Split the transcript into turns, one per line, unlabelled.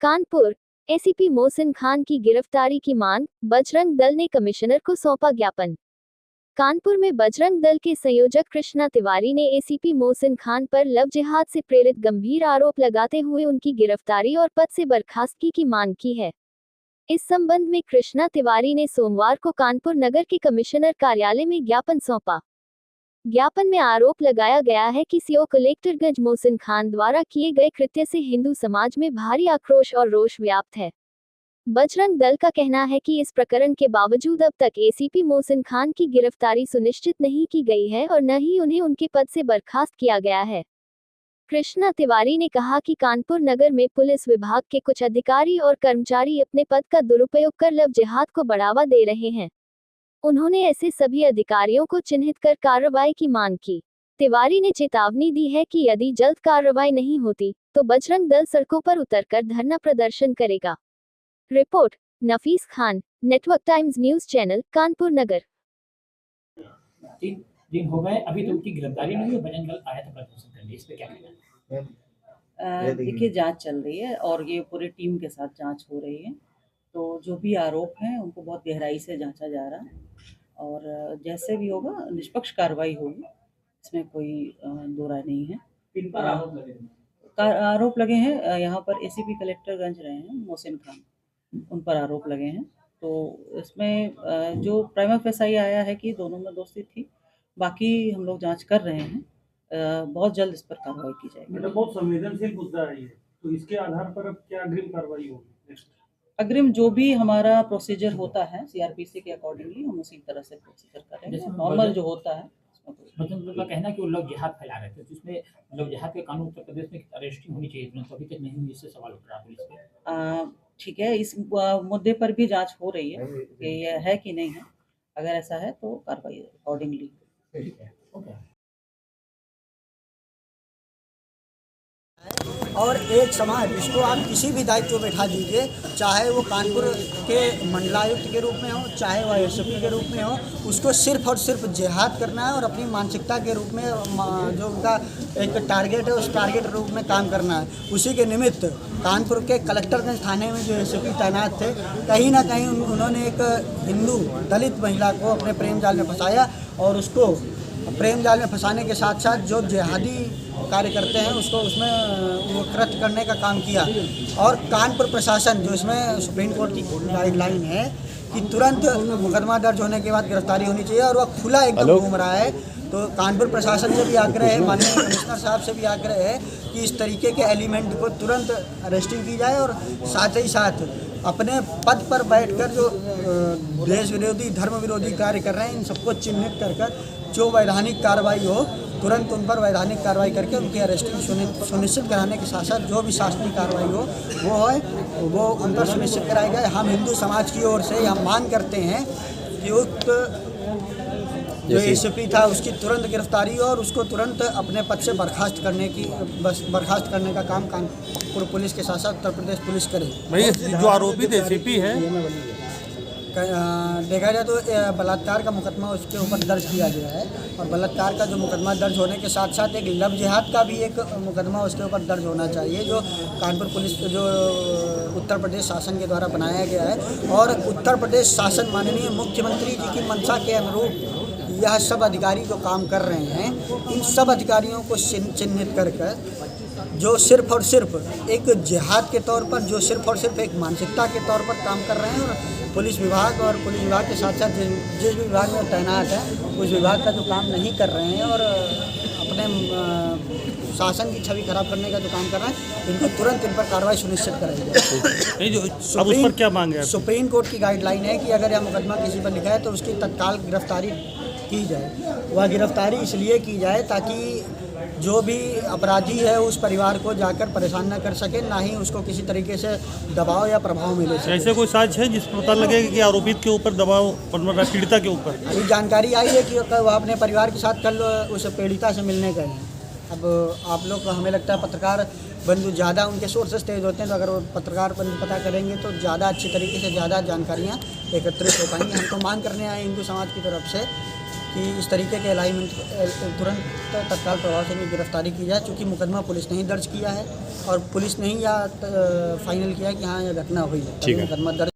Kanpur ACP Mohsin Khan की गिरफ्तारी की मांग, बजरंग दल ने कमिश्नर को सौंपा ज्ञापन। कानपुर में बजरंग दल के संयोजक कृष्णा तिवारी ने एसीपी मोहसिन खान पर लव जिहाद से प्रेरित गंभीर आरोप लगाते हुए उनकी गिरफ्तारी और पद से बर्खास्तगी की मांग की है। इस संबंध में कृष्णा तिवारी ने सोमवार को कानपुर नगर के कमिश्नर कार्यालय में ज्ञापन सौंपा। ज्ञापन में आरोप लगाया गया है कि सीओ कलेक्टरगंज मोहसिन खान द्वारा किए गए कृत्य से हिंदू समाज में भारी आक्रोश और रोष व्याप्त है। बजरंग दल का कहना है कि इस प्रकरण के बावजूद अब तक एसीपी मोहसिन खान की गिरफ्तारी सुनिश्चित नहीं की गई है और न ही उन्हें उनके पद से बर्खास्त किया गया है। कृष्णा तिवारी ने कहा कि कानपुर नगर में पुलिस विभाग के कुछ अधिकारी और कर्मचारी अपने पद का दुरुपयोग कर लव जिहाद को बढ़ावा दे रहे हैं। उन्होंने ऐसे सभी अधिकारियों को चिन्हित कर कार्रवाई की मांग की। तिवारी ने चेतावनी दी है कि यदि जल्द कार्रवाई नहीं होती तो बजरंग दल सड़कों पर उतरकर धरना प्रदर्शन करेगा। Report Nafees Khan, network times news channel, Kanpur Nagar.
3 दिन हो गए, अभी तो उनकी गिरफ्तारी नहीं हुई। बजरंग दल आया था प्रदर्शन करने, इस पे क्या कहना है?
देखिए, जांच चल रही है और ये पूरी टीम के साथ जांच हो रही है। तो जो भी आरोप हैं उनको बहुत गहराई से जांचा जा रहा है और जैसे भी होगा निष्पक्ष कार्रवाई होगी, इसमें कोई दो राय नहीं है।
किन पर आरोप लगे हैं?
आरोप लगे हैं यहाँ पर एसीपी कलेक्टरगंज रहे हैं मोहसिन खान, उन पर आरोप लगे हैं। तो इसमें जो प्राइमा फेसाई आया है कि दोनों में दोस्ती थी, बाकी हम लोग जांच कर रहे हैं। बहुत जल्द इस पर कार्रवाई की जाएगी।
मतलब बहुत संवेदनशील मुद्दा है ये, तो इसके आधार पर अब क्या अग्रिम कार्रवाई होगी नेक्स्ट?
अग्रिम जो भी हमारा प्रोसीजर होता है सीआरपीसी के अकॉर्डिंगली हम उसी तरह से प्रोसीजर करेंगे। नॉर्मल जो होता है
बजरंग दल का कहना है कि वो लव जिहाद फैला रहे थे, तो इसमें लव जिहाद के कानून उत्तर प्रदेश में अरेस्टिंग होनी चाहिए, तो अभी तक नहीं हुई, इससे सवाल उठ रहा है पुलिस पे।
ठीक है, इस मुद्दे पर भी जांच हो रही है कि यह है कि नहीं है। अगर ऐसा है तो कार्रवाई अकॉर्डिंगली।
ठीक है, ओके।
और एक समाज, इसको आप किसी भी दायित्व में बैठा दीजिए, चाहे वो कानपुर के मंडलायुक्त के रूप में हो, चाहे वह एसपी के रूप में हो, उसको सिर्फ और सिर्फ जिहाद करना है और अपनी मानसिकता के रूप में जो उनका एक टारगेट है उस टारगेट रूप में काम करना है। उसी के निमित्त कानपुर के कलेक्टरगंज थाने में जो एसपी तैनात थे, कहीं ना कहीं उन्होंने एक हिंदू दलित महिला को अपने प्रेम जाल में फंसाया और उसको प्रेम जाल में फंसाने के साथ साथ जो जिहादी कार्य करते हैं उसको उसमें वो कृत्य करने का काम किया। और कानपुर प्रशासन जो इसमें सुप्रीम कोर्ट की गाइडलाइन है कि तुरंत मुकदमा दर्ज होने के बाद गिरफ्तारी होनी चाहिए और वह खुला एकदम घूम रहा है। तो कानपुर प्रशासन से भी आग्रह है, माननीय कमिश्नर साहब से भी आग्रह है कि इस तरीके के एलिमेंट को तुरंत अरेस्टिंग की जाए और साथ ही साथ अपने पद पर बैठकर जो देश विरोधी धर्म विरोधी कार्य कर रहे हैं इन सबको चिन्हित कर जो वैधानिक कार्रवाई हो तुरंत उन पर वैधानिक कार्रवाई करके उनकी अरेस्टिंग सुनिश्चित कराने के साथ साथ जो भी शासकीय कार्रवाई हो वो उन पर सुनिश्चित कराई जाए। हम हिंदू समाज की ओर से यह मांग करते हैं कि उक्त जो एसीपी था उसकी तुरंत गिरफ्तारी और उसको तुरंत अपने पद से बर्खास्त करने का काम कानपुर पुलिस के साथ साथ उत्तर प्रदेश पुलिस करे।
भाई जो आरोपित एसीपी है,
देखा जाए तो बलात्कार का मुकदमा उसके ऊपर दर्ज किया गया है और बलात्कार का जो मुकदमा दर्ज होने के साथ साथ एक लव जिहाद का भी एक मुकदमा उसके ऊपर दर्ज होना चाहिए, जो कानपुर पुलिस जो उत्तर प्रदेश शासन के द्वारा बनाया गया है। और उत्तर प्रदेश शासन माननीय मुख्यमंत्री जी की मंशा के अनुरूप यह सब अधिकारी जो काम कर रहे हैं, इन सब अधिकारियों को चिन्हित कर जो सिर्फ और सिर्फ एक जिहाद के तौर पर, जो सिर्फ और सिर्फ एक मानसिकता के तौर पर काम कर रहे हैं और पुलिस विभाग के साथ साथ जिस भी विभाग में तैनात है उस विभाग का जो काम नहीं कर रहे हैं और अपने शासन की छवि खराब करने का जो काम कर रहे हैं, इनको तुरंत इन पर कार्रवाई सुनिश्चित कराई जाए।
क्या मांग है?
सुप्रीम कोर्ट की गाइडलाइन है कि अगर यह मुकदमा किसी पर लिखा है तो उसकी तत्काल गिरफ्तारी की जाए। वह गिरफ्तारी इसलिए की जाए ताकि जो भी अपराधी है उस परिवार को जाकर परेशान न कर सके, ना ही उसको किसी तरीके से दबाव या प्रभाव मिले सके।
ऐसे कोई साजिश है जिस पर पता लगेगा कि आरोपित के ऊपर दबाव पड़ रहा है, पीड़िता के ऊपर?
अभी जानकारी आई है कि वह अपने परिवार के साथ कल उस पीड़िता से मिलने गए हैं। अब आप लोग को हमें लगता है पत्रकार बंधु ज़्यादा उनके सोर्सेस तेज होते हैं, तो अगर वो पत्रकार बंधु पता करेंगे तो ज़्यादा अच्छी तरीके से ज़्यादा जानकारियाँ एकत्रित हो पाएंगे। हम तो मांग करने आए हिंदू समाज की तरफ से कि इस तरीके के अलाइनमेंट तुरंत तत्काल प्रभाव से इनकी गिरफ्तारी की जाए, चूँकि मुकदमा पुलिस ने ही दर्ज किया है और पुलिस ने ही फाइनल किया कि हाँ यह घटना हुई है, तभी मुकदमा दर्ज